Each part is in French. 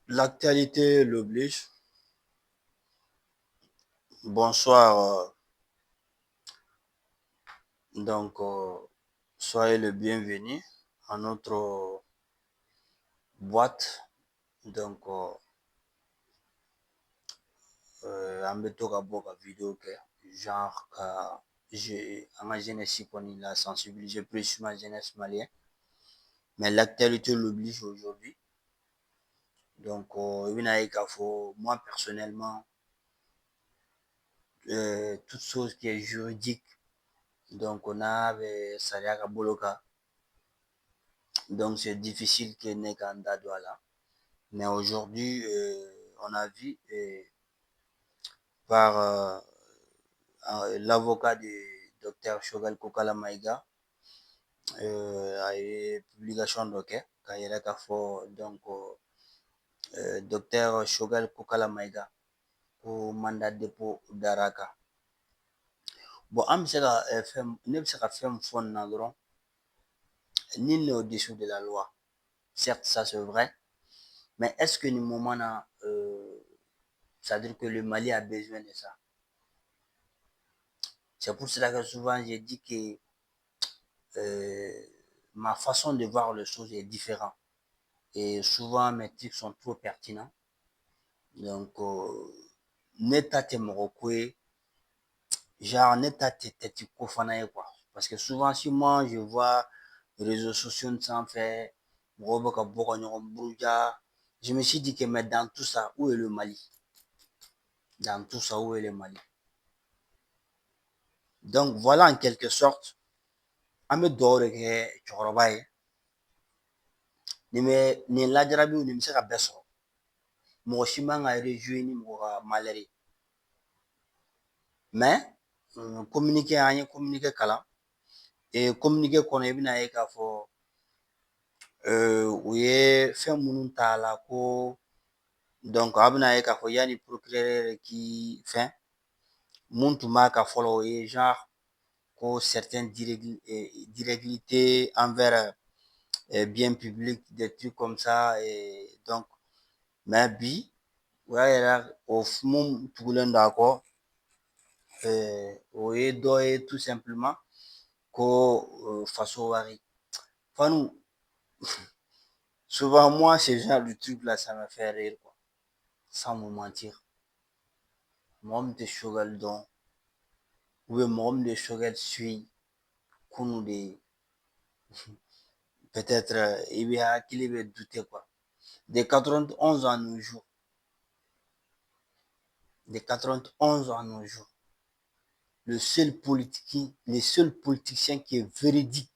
L'actualité l'oblige. Bonsoir. Soyez le bienvenu à notre boîte. Donc, an bɛ to ka bɔ ka video kɛ genre ka an ka jeunesse kɔni la sensibiliser plus ma jeunesse malienne. Mais l'actualité l'oblige aujourd'hui. Donc, i bɛna ye k'a fɔ moi personnellement, toute chose qui est juridique, donc n'a bɛ sariya ka bolo kan. Donc c'est difficile que ne k'an da don a la. Mais aujourd'hui, on a vu par l'avocat du docteur Choguel Kokala Maïga a ye publication dɔ kɛ k'a yira k'a fɔ docteur Choguel Kokala Maïga ko mandat dépôt dara a kan. Bon, an bɛ se ka ne bɛ se ka fɛn min fɔ nin na dɔrɔn, nul n'est au-dessus de la loi. Certes, ça c'est vrai, mais est-ce que ni moment là, c'est-à-dire que le Mali a besoin de ça? C'est pour cela que souvent j'ai dit que ma façon de voir les choses est différente. Et souvent mes tics sont trop pertinents. Donc, ne ta tɛ mɔgɔ ko ye, genre ne ta tɛ tɛti ko fana ye quoi. Parce que souvent si moi je vois les réseaux sociaux sanfɛ, mɔgɔw bɛ ka bɔ ka ɲɔgɔn buruja, je me suis dit que mais dans tout ça, où est le Mali? Dans tout ça, où est le Mali? Donc voilà en quelque sorte, an bɛ dugawu de kɛ cɛkɔrɔba ye. Nin lajarabiw nin bɛ se ka bɛɛ sɔrɔ. Mɔgɔ si man ka réjouir ni mɔgɔ ka malheur ye. Mais communiqué an ye communiqué kalan. Et communiqué kɔnɔ i bɛna ye k'a fɔ u ye fɛn minnu ta a la ko donc a bɛna ye k'a fɔ yanni procureur k'i fɛn mun tun b'a kan fɔlɔ o ye genre ko certaines d'irrégularités envers biens publics, des trucs comme ça. Et donc, mais bi o y'a yira o mun tugulen don a kɔ, o ye dɔ ye tout simplement ko faso wari. Fanu, souvent moi ce genre de truc là ça me fait rire quoi, sans me mentir. Mɔgɔ min tɛ Choguel dɔn ou bien mɔgɔ min de Choguel suit kunun de, peut-être i bɛ hakili bɛ douter quoi. De 91 à nos jours, de 91 à nos jours, le seul politicien qui est véridique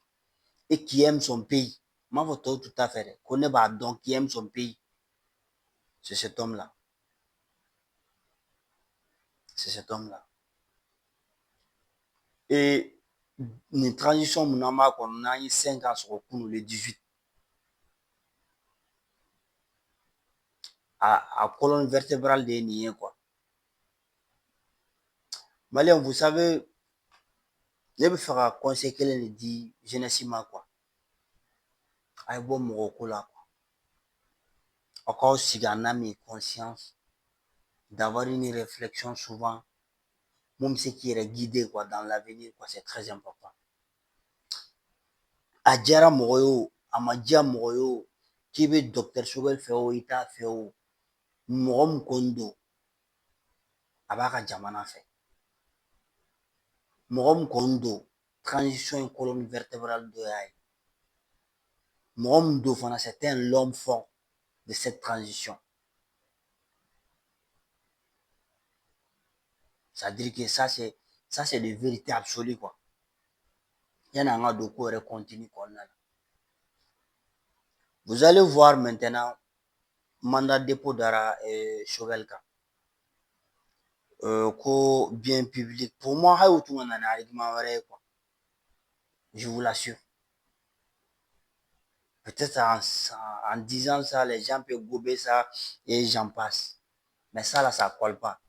et qui aime son pays, m'a fɔ tɔw tun t'a fɛ dɛ, ko ne b'a dɔn qui aime son pays, c'est cet homme-là. C'est cet homme-là. Et nin transition mun n'an b'a kɔnɔ n'an ye 5 ans sɔrɔ kunun le 18, a colonne vertébrale de ye nin ye quoi. Maliyɛn, vous savez, ne bɛ fɛ ka conseil kelen de di jeunesse ma quoi. A ye bɔ mɔgɔ ko la quoi. Aw k'aw sigi en âme et conscience, d'avoir une réflexion souvent mun bɛ se k'i yɛrɛ guider quoi dans l'avenir quoi, c'est très important. A diyara mɔgɔ ye o, a ma diya mɔgɔ ye o, k'i bɛ docteur Choguel fɛ o i t'a fɛ o, mɔgɔ min kɔni don a b'a ka jamana fɛ. Mɔgɔ min kɔni don transition in colonne vertébrale dɔ y'a ye. Mɔgɔ min don fana c'est un l'homme fort de cette transition. C'est-à-dire que ça c'est de vérité absolue quoi. Yani an ka don ko yɛrɛ continue kɔnɔna la. Vous allez voir maintenant mandat dépôt dara Choguel kan. Ko bien public, pour moi hali u tun ka na ni argument wɛrɛ ye quoi. Je vous l'assure. Peut-être en disant ça, les gens peuvent gober ça et j'en passe. Mais ça là, ça colle pas.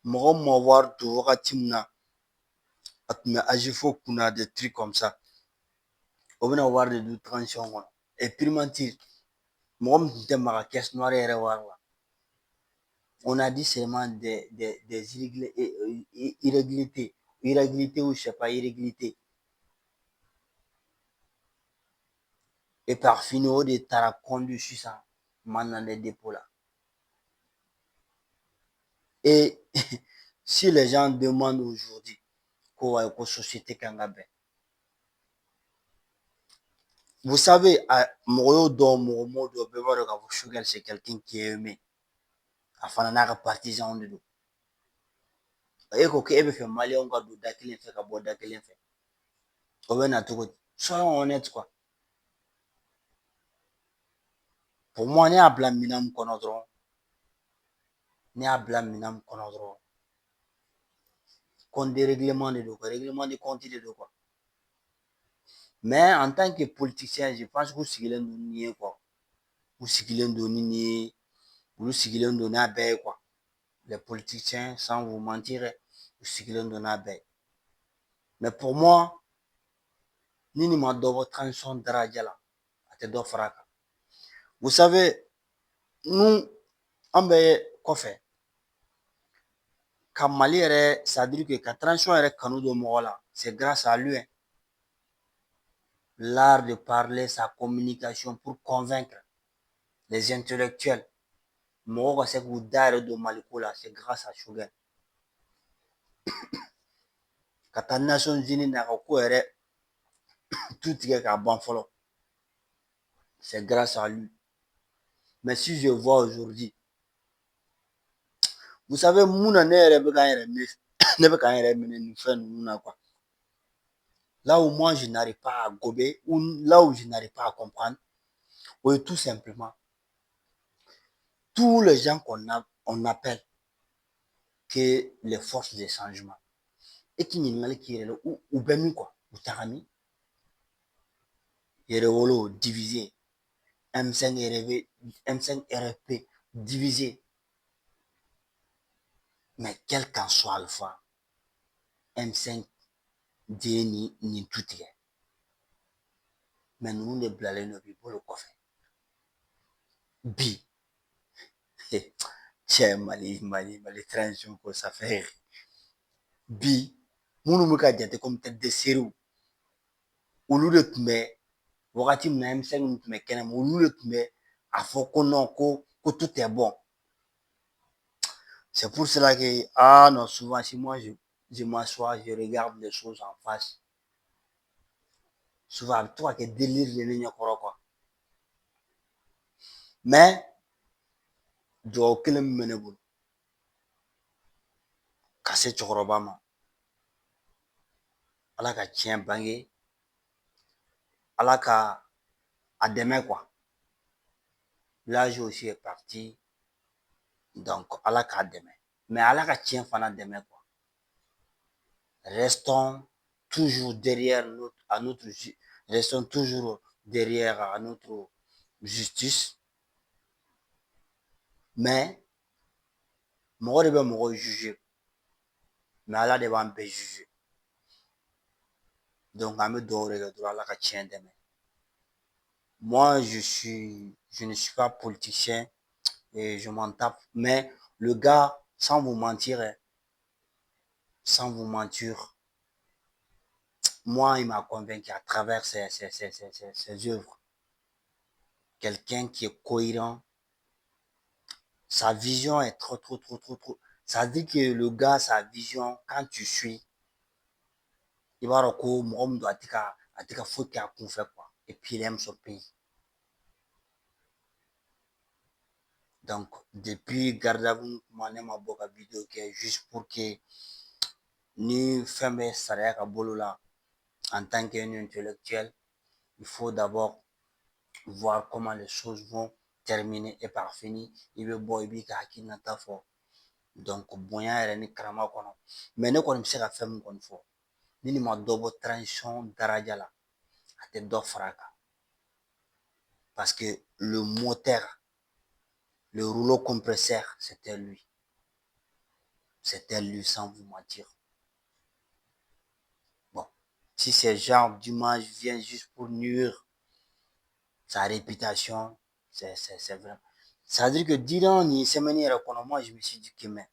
Mɔgɔ min ma wari don wagati min na, a tun bɛ AGEFO kunna des trucs comme ça. O bɛna wari de dun transition kɔnɔ. Et primature, mɔgɔ min tun tɛ maga caisse noire yɛrɛ wari la. On a dit seulement des irrégularités ou je sais pas, irrégularités. Et par fini o de taara conduit sisan Mandanda dépôt la. Et si les gens demandent aujourd'hui ko wayi ko société kan ka bɛn. Vous savez, mɔgɔ y'o dɔn mɔgɔ m'o dɔn bɛɛ b'a dɔn k'a fɔ Choguel c'est quelqu'un qui est aimé. A fana n'a ka partisan de don. E ko k'e bɛ fɛ maliyɛnw ka don da kelen fɛ ka bɔ da kelen fɛ. O bɛ na cogo di? Soyons honnêtes quoi. Pour moi ne y'a bila minɛn min kɔnɔ dɔrɔn, compte de règlement de don, règlement de compte de don quoi. Mais en tant que politicien, je pense k'u sigilen don ni ye quoi. U sigilen don ni nin ye, olu sigilen don n'a bɛɛ ye quoi. Les politiciens, sans vous mentir, u sigilen don n'a bɛɛ ye. Mais pour moi, ni nin ma dɔ bɔ transition daraja la, a tɛ dɔ far'a kan. Vous savez, nous, an bɛ kɔfɛ, ka Mali yɛrɛ c'est à dire que ka transition yɛrɛ kanu don mɔgɔ la, c'est grâce à lui. L'art de parler, sa communication pour convaincre les intellectuels. Mɔgɔw ka se k'u da yɛrɛ don Maliko la, c'est grâce à Choguel. Ka taa Nations Unies n'a ka ko yɛrɛ tu tigɛ k'a ban fɔlɔ, c'est grâce à lui. Mais si je vois aujourd'hui, vous savez mun na ne yɛrɛ bɛ k'an yɛrɛ ne bɛ k'an yɛrɛ minɛ nin fɛn ninnu na quoi. Là où moi je n'arrive pas à gober, ou là où je n'arrive pas à comprendre, o ye tout simplement tous les gens on appelle que les forces de changement. E k'i ɲininkali k'i yɛrɛ la u bɛ min quoi, u taga min? Yɛrɛwolo divisé, M5 RFP divisé. Mais quel qu'en soit Alpha, M5 de ye nin tu tigɛ. Mais ninnu de bilalen don b'i bolo kɔfɛ. Bi cɛ Mali transition ko ça fait rire. Bi minnu bɛ ka jate comme tête de série, olu de tun bɛ wagati min na M5 tun bɛ kɛnɛma, olu de tun bɛ a fɔ ko non ko tout est bon. C'est pour cela que non, souvent si moi je m'assois, je regarde les choses en face. Souvent a bɛ to ka kɛ délire de ne ɲɛkɔrɔ quoi. Mais dugawu kelen min bɛ ne bolo ka se cɛkɔrɔba ma, Ala ka tiɲɛ bange, Ala ka a dɛmɛ quoi. L'âge aussi est parti, donc Ala k'a dɛmɛ. Mais Ala ka tiɲɛ fana dɛmɛ quoi. Restons toujours derrière restons toujours derrière notre justice. Mais mɔgɔ de bɛ mɔgɔ juger, mais Ala de b'an bɛɛ juger. Donc an bɛ dugawu de kɛ dɔrɔn Ala ka tiɲɛ dɛmɛ. Moi je ne suis pas politicien et je m'en tape, mais le gars, sans vous mentir, moi il m'a convaincu à travers ses œuvres. Quelqu'un qui est cohérent, sa vision est trop. Ça dit que le gars, sa vision, quand tu suis, il va ko mɔgɔ min don a tɛ ka foyi kɛ a kun fɛ quoi. Et puis il aime son pays. Donc depuis garde à vue kuma ne ma bɔ ka vidéo kɛ juste pour que ni fɛn bɛ sariya ka bolo la, en tant qu'un intellectuel, il faut d'abord voir comment les choses vont terminer et par fini i bɛ bɔ i b'i ka hakilinata fɔ. Donc bonya yɛrɛ ni karama kɔnɔ. Mais ne kɔni bɛ se ka fɛn min kɔni fɔ, ni nin ma dɔ bɔ transition daraja la, a tɛ dɔ far'a kan. Parce que le moteur, le rouleau compresseur, c'était lui. C'était lui sans vous mentir. Bon, si ces gens d'image viennent juste pour nuire sa réputation, C'est vrai. Ça veut dire que durant les semaines, moi, je me suis dit que, mais,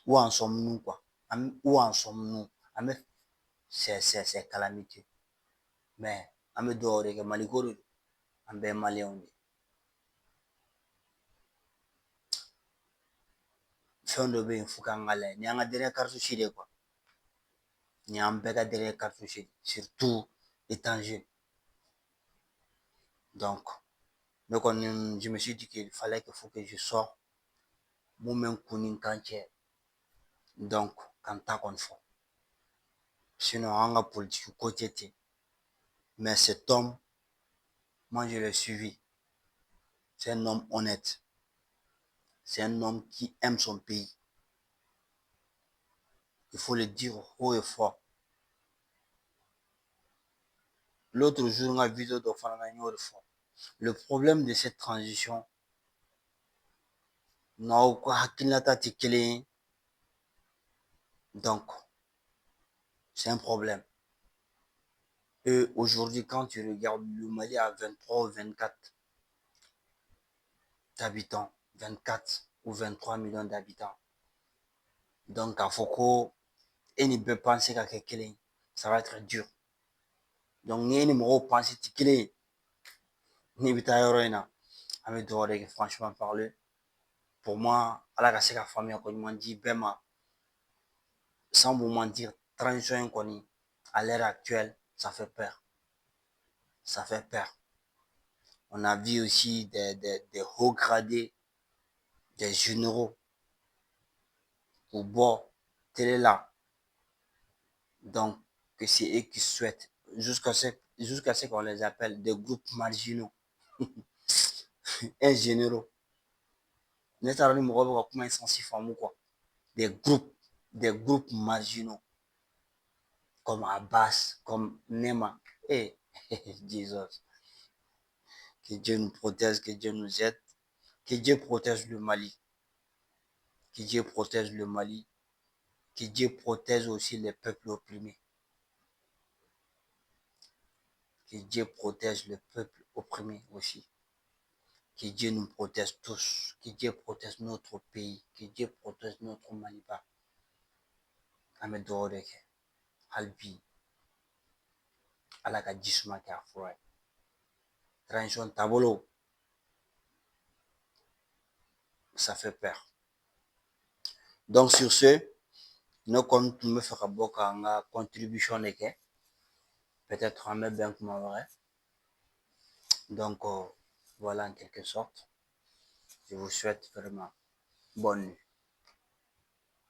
où en sommes-nous, quoi? Où en sommes-nous? C'est calamité. Mais, an bɛ dugawu de kɛ Maliko de don. An bɛɛ ye maliyɛnw de ye. Fɛn dɔ bɛ yen fo k'an ka lajɛ. Nin y'an ka dernier cartouche de ye quoi. Nin y'an bɛɛ ka dernier cartouche de ye. Surtout étant jeune. Donc, ne kɔni, je me suis dit qu'il fallait qu'il faut que je sorte. Mun bɛ n kun ni n kan cɛ. Donc, ka n ta kɔni fɔ. Sinon, an ka politique ko tɛ ten. Mais cet homme, moi je l'ai suivi. C'est un homme honnête. C'est un homme qui aime son pays. Il faut le dire haut et fort. L'autre jour, on a vu de fort. Le problème de cette transition, donc, c'est un problème. Et aujourd'hui, quand tu regardes le Mali à 23 ou 24 habitants, 24 ou 23 millions d'habitants. Donc, à Foko, et ne peut penser qu'à quelqu'un, ça va être dur. Donc, ni numéro penser que ni bitayorina, avec Doré, franchement parler. Pour moi, à la casse, la famille, comme on dit, Bema, sans vous mentir, transition inconnue, à l'heure actuelle, ça fait peur. Ça fait peur. On a vu aussi des hauts gradés, des généraux au bord, télé là. Donc, que c'est eux qui souhaitent, jusqu'à ce qu'on les appelle des groupes marginaux. Un généraux. N'est-ce pas comment ils sont si fameux quoi? Des groupes marginaux, comme Abbas, comme Nema. Et Jesus, que Dieu nous protège, que Dieu nous aide, que Dieu protège le Mali, que Dieu protège le Mali, que Dieu protège aussi les peuples opprimés, que Dieu protège le peuple opprimé aussi, que Dieu nous protège tous, que Dieu protège notre pays, que Dieu protège notre Maliba. Amen Doreke, Halbi, Alaka Jisma Kafroy, Transition Tabolo, ça fait peur. Donc sur ce, nous comptons me faire beaucoup en contribution de peut-être en même bien que vrai. Donc voilà en quelque sorte. Je vous souhaite vraiment bonne nuit.